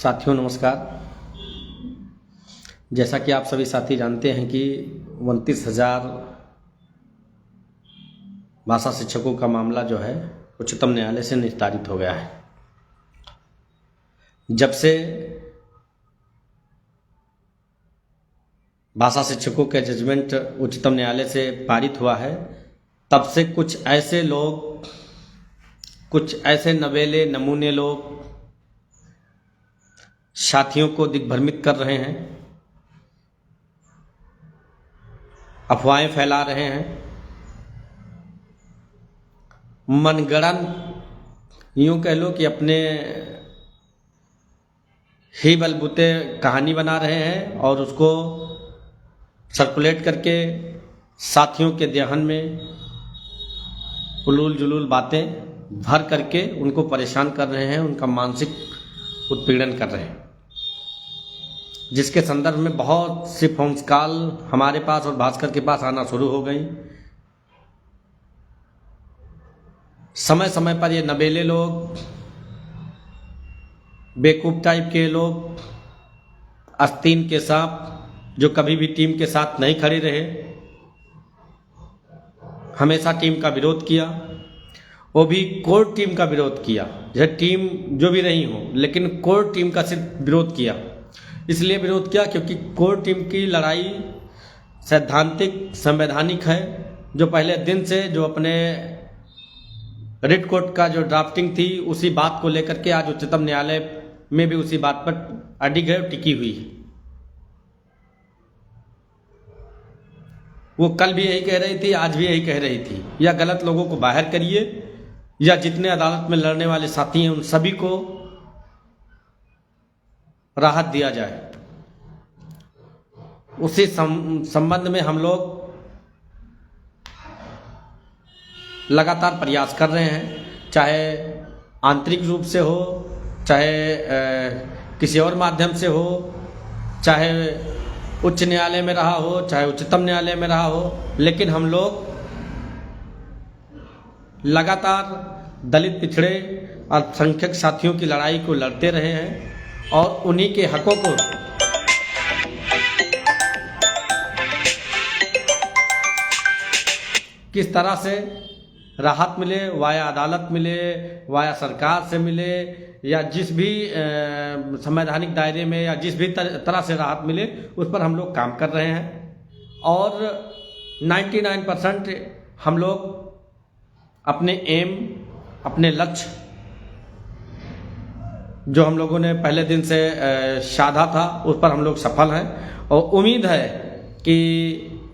साथियों नमस्कार। जैसा कि आप सभी साथी जानते हैं कि 29,000 भाषा शिक्षकों का मामला जो है उच्चतम न्यायालय से निस्तारित हो गया है। जब से भाषा शिक्षकों के जजमेंट उच्चतम न्यायालय से पारित हुआ है, तब से कुछ ऐसे लोग, कुछ ऐसे नवेले नमूने लोग साथियों को दिग्भ्रमित कर रहे हैं, अफवाहें फैला रहे हैं, मनगढ़ंत यूं कह लो कि अपने ही बलबूते कहानी बना रहे हैं और उसको सर्कुलेट करके साथियों के ध्यान में उलूल जुलूल बातें भर करके उनको परेशान कर रहे हैं, उनका मानसिक उत्पीड़न कर रहे हैं, जिसके संदर्भ में बहुत सी फोन कॉल हमारे पास और भास्कर के पास आना शुरू हो गई। समय समय पर ये नवेले लोग, बेवकूफ टाइप के लोग, आस्तीन के सांप जो कभी भी टीम के साथ नहीं खड़े रहे, हमेशा टीम का विरोध किया, वो भी कोर टीम का विरोध किया। यह टीम जो भी नहीं हो, लेकिन कोर टीम का सिर्फ विरोध किया। इसलिए विरोध किया क्योंकि कोर टीम की लड़ाई सैद्धांतिक संवैधानिक है, जो पहले दिन से जो अपने रिट कोर्ट का जो ड्राफ्टिंग थी उसी बात को लेकर के आज उच्चतम न्यायालय में भी उसी बात पर अडिग है, टिकी हुई है। वो कल भी यही कह रही थी, आज भी यही कह रही थी, या गलत लोगों को बाहर करिए या जितने अदालत में लड़ने वाले साथी हैं उन सभी को राहत दिया जाए। उसी संबंध में हम लोग लगातार प्रयास कर रहे हैं, चाहे आंतरिक रूप से हो, चाहे किसी और माध्यम से हो, चाहे उच्च न्यायालय में रहा हो, चाहे उच्चतम न्यायालय में रहा हो, लेकिन हम लोग लगातार दलित, पिछड़े, अल्पसंख्यक साथियों की लड़ाई को लड़ते रहे हैं और उन्हीं के हकों को किस तरह से राहत मिले, वाया अदालत मिले, वाया सरकार से मिले, या जिस भी संवैधानिक दायरे में या जिस भी तरह से राहत मिले, उस पर हम लोग काम कर रहे हैं। और 99% हम लोग अपने एम, अपने लक्ष्य जो हम लोगों ने पहले दिन से साधा था, उस पर हम लोग सफल हैं और उम्मीद है कि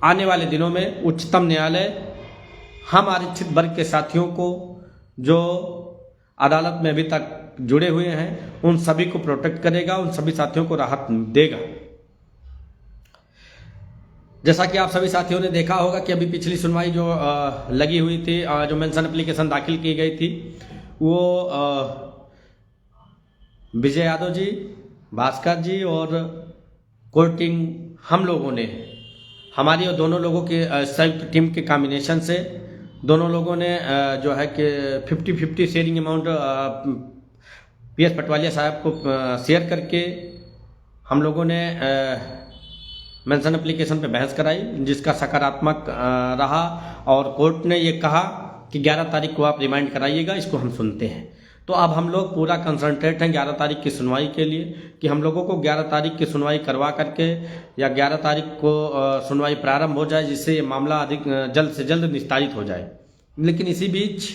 आने वाले दिनों में उच्चतम न्यायालय हम आरक्षित वर्ग के साथियों को जो अदालत में अभी तक जुड़े हुए हैं उन सभी को प्रोटेक्ट करेगा, उन सभी साथियों को राहत देगा। जैसा कि आप सभी साथियों ने देखा होगा कि अभी पिछली सुनवाई जो लगी हुई थी, जो मेंशन एप्लीकेशन दाखिल की गई थी, वो विजय यादव जी, भास्कर जी और कोर टीम, हम लोगों ने, हमारी और दोनों लोगों के संयुक्त टीम के कॉम्बिनेशन से दोनों लोगों ने जो है कि 50-50 शेयरिंग अमाउंट PS पटवालिया साहब को शेयर करके हम लोगों ने मेंशन एप्लीकेशन पे बहस कराई, जिसका सकारात्मक रहा और कोर्ट ने ये कहा कि 11 तारीख को आप रिमाइंड कराइएगा, इसको हम सुनते हैं। तो अब हम लोग पूरा कंसंट्रेट हैं 11 तारीख की सुनवाई के लिए कि हम लोगों को 11 तारीख की सुनवाई करवा करके या 11 तारीख को सुनवाई प्रारंभ हो जाए, जिससे ये मामला अधिक जल्द से जल्द निस्तारित हो जाए। लेकिन इसी बीच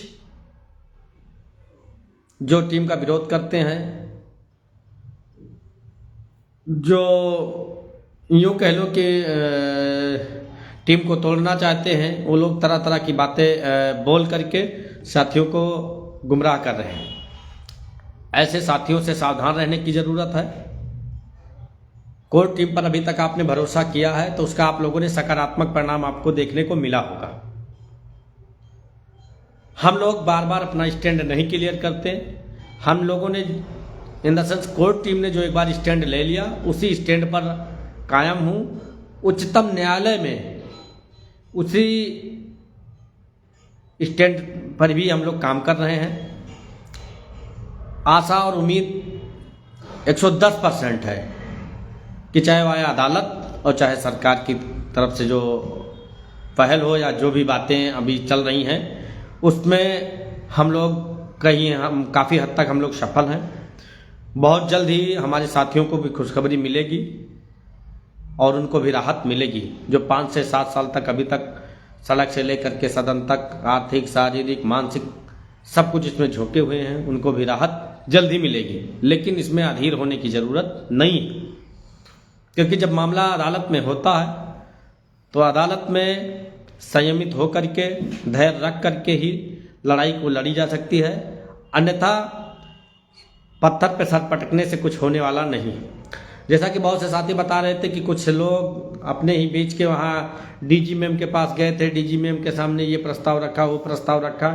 जो टीम का विरोध करते हैं, जो यूं कह लो कि टीम को तोड़ना चाहते हैं, वो लोग तरह तरह की बातें बोल करके साथियों को गुमराह कर रहे हैं। ऐसे साथियों से सावधान रहने की जरूरत है। कोर टीम पर अभी तक आपने भरोसा किया है तो उसका आप लोगों ने सकारात्मक परिणाम आपको देखने को मिला होगा। हम लोग बार बार अपना स्टैंड नहीं क्लियर करते। हम लोगों ने in the sense court team ने जो एक बार स्टैंड ले लिया, उसी स्टैंड पर कायम हूं। उच्चतम न्यायालय में उसी स्टैंड पर भी हम लोग काम कर रहे हैं। आशा और उम्मीद 110% है कि चाहे वह अदालत और चाहे सरकार की तरफ से जो पहल हो या जो भी बातें अभी चल रही हैं उसमें हम काफ़ी हद तक हम लोग सफल हैं। बहुत जल्द ही हमारे साथियों को भी खुशखबरी मिलेगी और उनको भी राहत मिलेगी। जो 5 से 7 साल तक अभी तक सड़क से लेकर के सदन तक आर्थिक, शारीरिक, मानसिक सब कुछ इसमें झोंके हुए हैं, उनको भी राहत जल्द ही मिलेगी। लेकिन इसमें अधीर होने की ज़रूरत नहीं है, क्योंकि जब मामला अदालत में होता है तो अदालत में संयमित होकर के, धैर्य रख करके ही लड़ाई को लड़ी जा सकती है। अन्यथा पत्थर पे सर पटकने से कुछ होने वाला नहीं। जैसा कि बहुत से साथी बता रहे थे कि कुछ लोग अपने ही बीच के वहाँ डीजी मैम के पास गए थे, डीजी मैम के सामने ये प्रस्ताव रखा, वो प्रस्ताव रखा।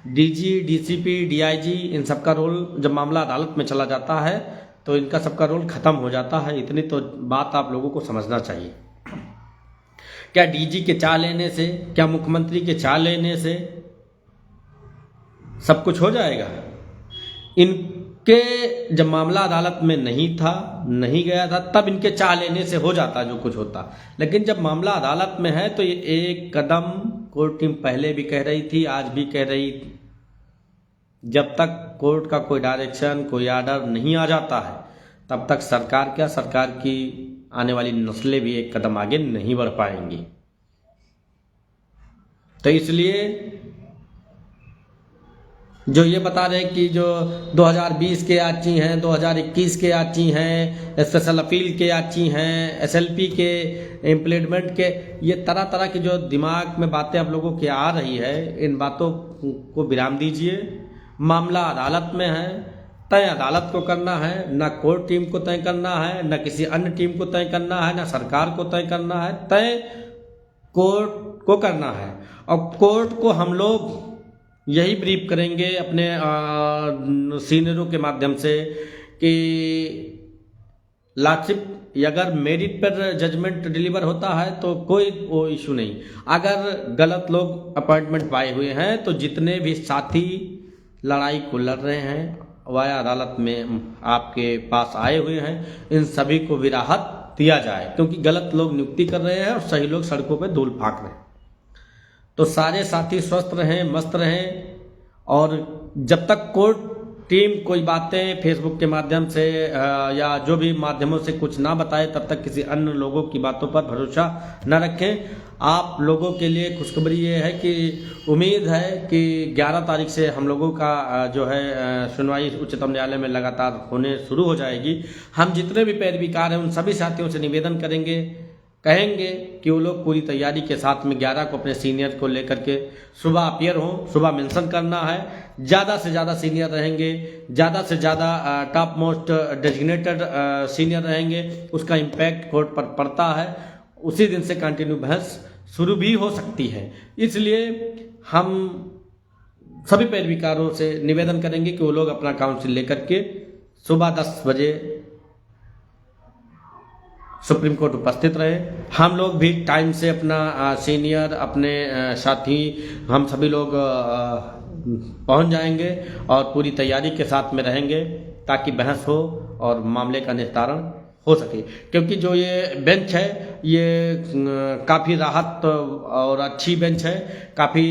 डीजी, डीसीपी, डीआईजी, इन सब का रोल जब मामला अदालत में चला जाता है तो इनका सबका रोल खत्म हो जाता है। इतनी तो बात आप लोगों को समझना चाहिए। क्या डीजी के चाह लेने से, क्या मुख्यमंत्री के चाह लेने से सब कुछ हो जाएगा? इनके जब मामला अदालत में नहीं था, नहीं गया था, तब इनके चाह लेने से हो जाता जो कुछ होता। लेकिन जब मामला अदालत में है तो ये एक कदम कोर्ट टीम पहले भी कह रही थी, आज भी कह रही थी, जब तक कोर्ट का कोई डायरेक्शन, कोई आर्डर नहीं आ जाता है तब तक सरकार की आने वाली नस्लें भी एक कदम आगे नहीं बढ़ पाएंगी। तो इसलिए जो ये बता रहे हैं कि जो 2020 के याची हैं, 2021 के याची हैं, स्पेशल अपील के याची हैं, एसएलपी के इम्प्लीमेंट के, ये तरह तरह की जो दिमाग में बातें आप लोगों की आ रही है, इन बातों को विराम दीजिए। मामला अदालत में है, तय अदालत को करना है, ना कोर्ट टीम को तय करना है, ना किसी अन्य टीम को तय करना है, ना सरकार को तय करना है, तय कोर्ट को करना है। और कोर्ट को हम लोग यही ब्रीफ करेंगे अपने सीनियरों के माध्यम से कि लॉर्डशिप अगर मेरिट पर जजमेंट डिलीवर होता है तो कोई वो इशू नहीं। अगर गलत लोग अपॉइंटमेंट पाए हुए हैं तो जितने भी साथी लड़ाई को लड़ रहे हैं, वाया अदालत में आपके पास आए हुए हैं, इन सभी को भी राहत दिया जाए, क्योंकि गलत लोग नियुक्ति कर रहे हैं और सही लोग सड़कों पर धूल फाँक रहे हैं। तो सारे साथी स्वस्थ रहें, मस्त रहें। और जब तक कोर्ट टीम कोई बातें फेसबुक के माध्यम से या जो भी माध्यमों से कुछ ना बताए, तब तक किसी अन्य लोगों की बातों पर भरोसा न रखें। आप लोगों के लिए खुशखबरी ये है कि उम्मीद है कि 11 तारीख से हम लोगों का जो है सुनवाई उच्चतम न्यायालय में लगातार होने शुरू हो जाएगी। हम जितने भी पैरवीकार हैं उन सभी साथियों से निवेदन कहेंगे कि वो लोग पूरी तैयारी के साथ में 11 को अपने सीनियर को लेकर के सुबह अपीयर हों। सुबह मेंशन करना है, ज़्यादा से ज़्यादा सीनियर रहेंगे, ज़्यादा से ज़्यादा टॉप मोस्ट डेजिग्नेटेड सीनियर रहेंगे, उसका इम्पैक्ट कोर्ट पर पड़ता है। उसी दिन से कंटिन्यू बहस शुरू भी हो सकती है। इसलिए हम सभी पैरवीकारों से निवेदन करेंगे कि वो लोग अपना काउंसिल लेकर के सुबह 10 बजे सुप्रीम कोर्ट उपस्थित रहे। हम लोग भी टाइम से अपना सीनियर, अपने साथी, हम सभी लोग पहुंच जाएंगे और पूरी तैयारी के साथ में रहेंगे ताकि बहस हो और मामले का निस्तारण हो सके। क्योंकि जो ये बेंच है ये काफ़ी राहत और अच्छी बेंच है, काफ़ी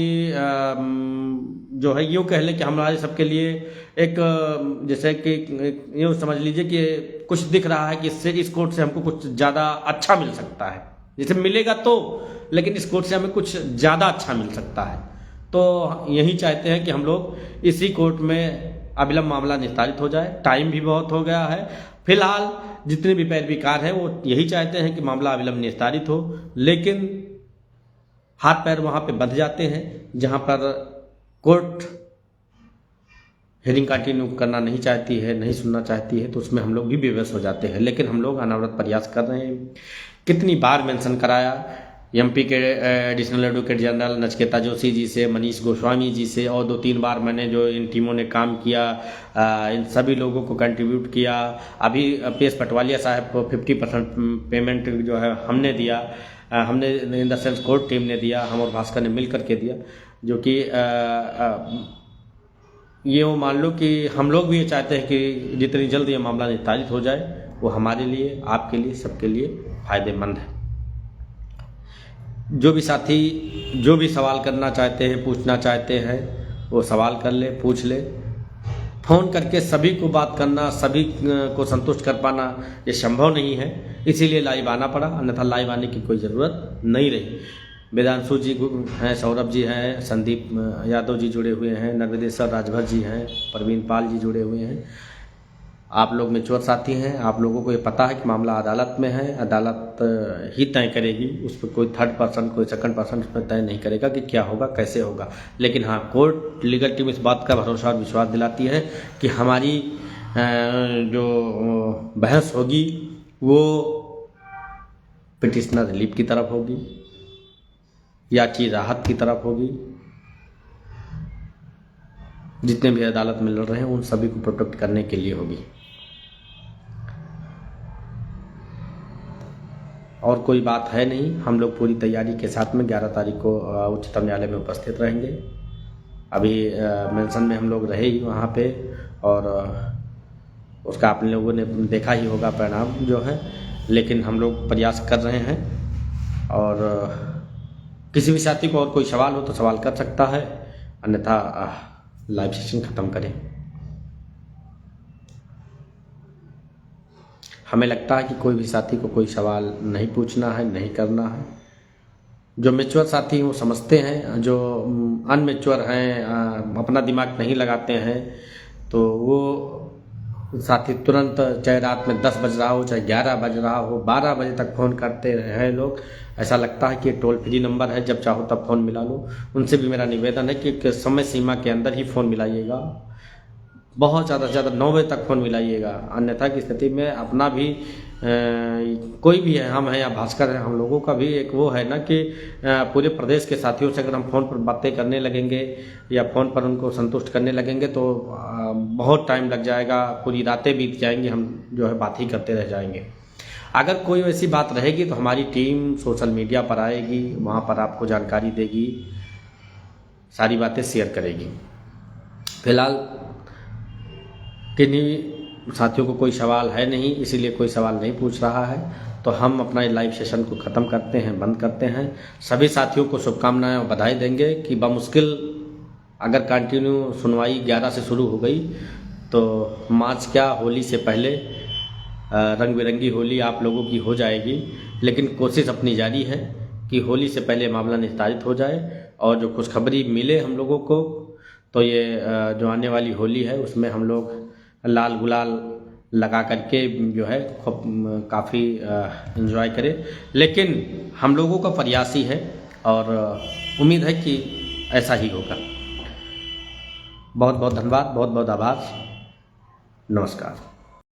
जो है यूँ कह लें कि हमारे सबके लिए एक जैसे कि यूँ समझ लीजिए कि कुछ दिख रहा है कि इससे इस कोर्ट से हमको कुछ ज़्यादा अच्छा मिल सकता है। जैसे मिलेगा तो, लेकिन इस कोर्ट से हमें कुछ ज़्यादा अच्छा मिल सकता है। तो यही चाहते हैं कि हम लोग इसी कोर्ट में अविलंब मामला निस्तारित हो जाए। टाइम भी बहुत हो गया है। फिलहाल जितने भी पैरवीकार हैं वो यही चाहते हैं कि मामला अविलंब निस्तारित हो, लेकिन हाथ पैर वहाँ पे बंध जाते हैं जहाँ पर कोर्ट हियरिंग कंटिन्यू करना नहीं चाहती है, नहीं सुनना चाहती है, तो उसमें हम लोग भी बेबस हो जाते हैं। लेकिन हम लोग अनवरत प्रयास कर रहे हैं। कितनी बार मेंशन कराया एमपी के additional advocate general Nachiketa Joshi ji से, मनीष गोस्वामी जी से, और 2-3 बार मैंने जो इन टीमों ने काम किया, इन सभी लोगों को कंट्रीब्यूट किया। अभी PS पटवालिया साहब को 50% पेमेंट जो है हमने दिया, हमने in the sense court team ने दिया, हम और भास्कर ने मिल करके दिया, जो कि ये वो मान लो कि हम लोग भी ये चाहते हैं कि जितनी जल्द ये मामला निस्तारित हो जाए, वो हमारे लिए, आपके लिए, सबके लिए फ़ायदेमंद है। जो भी साथी जो भी सवाल करना चाहते हैं, पूछना चाहते हैं, वो सवाल कर ले, पूछ ले। फ़ोन करके सभी को बात करना, सभी को संतुष्ट कर पाना ये संभव नहीं है, इसीलिए लाइव आना पड़ा, अन्यथा लाइव आने की कोई ज़रूरत नहीं रही। वेदांशु जी हैं, सौरभ जी हैं, संदीप यादव जी जुड़े हुए हैं, नर्मदेश्वर राजभर जी हैं, प्रवीण पाल जी जुड़े हुए हैं। आप लोग मैच्योर साथी हैं, आप लोगों को ये पता है कि मामला अदालत में है, अदालत ही तय करेगी, उस पर कोई थर्ड पर्सन, कोई सेकंड पर्सन उस पर तय नहीं करेगा कि क्या होगा, कैसे होगा। लेकिन हाँ, कोर्ट लीगल टीम इस बात का भरोसा और विश्वास दिलाती है कि हमारी जो बहस होगी वो पिटिशनर रिलीफ की तरफ होगी या कि राहत की तरफ होगी। जितने भी अदालत में लड़ रहे हैं उन सभी को प्रोटेक्ट करने के लिए होगी। और कोई बात है नहीं। हम लोग पूरी तैयारी के साथ में 11 तारीख को उच्चतम न्यायालय में उपस्थित रहेंगे। अभी मेंशन में हम लोग रहे ही वहाँ पे, और उसका आप लोगों ने देखा ही होगा परिणाम जो है। लेकिन हम लोग प्रयास कर रहे हैं, और किसी भी साथी को और कोई सवाल हो तो सवाल कर सकता है, अन्यथा लाइव सेशन ख़त्म करें। हमें लगता है कि कोई भी साथी को कोई सवाल नहीं पूछना है, नहीं करना है। जो मैच्योर साथी हैं वो समझते हैं, जो अनमैच्योर हैं, अपना दिमाग नहीं लगाते हैं, तो वो साथी तुरंत, चाहे रात में 10 बज रहा हो, चाहे 11 बज रहा हो, 12 बजे तक फ़ोन करते हैं लोग। ऐसा लगता है कि टोल फ्री नंबर है, जब चाहो तब फ़ोन मिला लो। उनसे भी मेरा निवेदन है कि समय सीमा के अंदर ही फ़ोन मिलाइएगा, बहुत ज़्यादा से ज़्यादा 9 बजे तक फ़ोन मिलाइएगा। अन्यथा की स्थिति में अपना भी कोई भी है, हम हैं या भास्कर हैं, हम लोगों का भी एक वो है ना कि पूरे प्रदेश के साथियों से अगर हम फ़ोन पर बातें करने लगेंगे या फ़ोन पर उनको संतुष्ट करने लगेंगे तो बहुत टाइम लग जाएगा, पूरी रातें बीत जाएंगी, हम जो है बात ही करते रह जाएंगे। अगर कोई ऐसी बात रहेगी तो हमारी टीम सोशल मीडिया पर आएगी, वहाँ पर आपको जानकारी देगी, सारी बातें शेयर करेगी। फिलहाल किन्हीं साथियों को कोई सवाल है नहीं, इसीलिए कोई सवाल नहीं पूछ रहा है, तो हम अपना लाइव सेशन को ख़त्म करते हैं, बंद करते हैं। सभी साथियों को शुभकामनाएं और बधाई देंगे कि बमुश्किल अगर कंटिन्यू सुनवाई 11 से शुरू हो गई तो मार्च क्या, होली से पहले रंग बिरंगी होली आप लोगों की हो जाएगी। लेकिन कोशिश अपनी जारी है कि होली से पहले मामला निस्तारित हो जाए, और जो खुशखबरी मिले हम लोगों को तो ये जो आने वाली होली है उसमें हम लोग लाल गुलाल लगा करके जो है काफ़ी एंजॉय करें। लेकिन हम लोगों का प्रयास ही है, और उम्मीद है कि ऐसा ही होगा। बहुत बहुत धन्यवाद, बहुत बहुत आभार, नमस्कार।